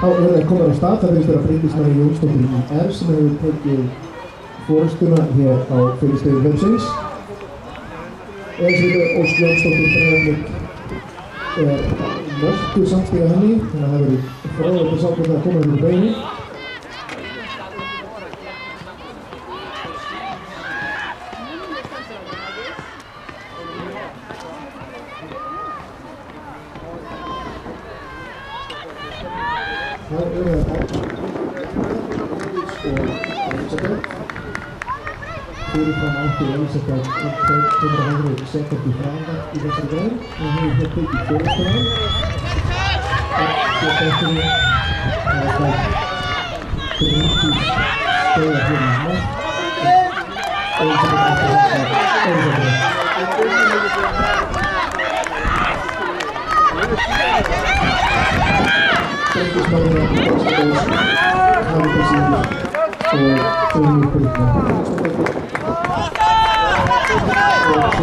Þá eru þeir komin á stað, það finnst þeirra Bryndís María Jónsdóttir í ER sem hefur tekið forystuna hér á fylgistegi hlaupsins. Elísabet Ósk Jónsdóttir Breiðablik nokkuð samstíga henni, þannig að það verður fráðilegt að sjá hvort það koma hérna úr beini. Það eru Elísabet. Fyrirfram átti Elísabet 200 sekúndur framar í þessari grein og hún hefur hér tekið forystuna. Ekki betri að það Bryndís stöðar hér í mark. Elísabet átti Elísabet. Bryndís María Jónsdóttir hafði þessi og þau eru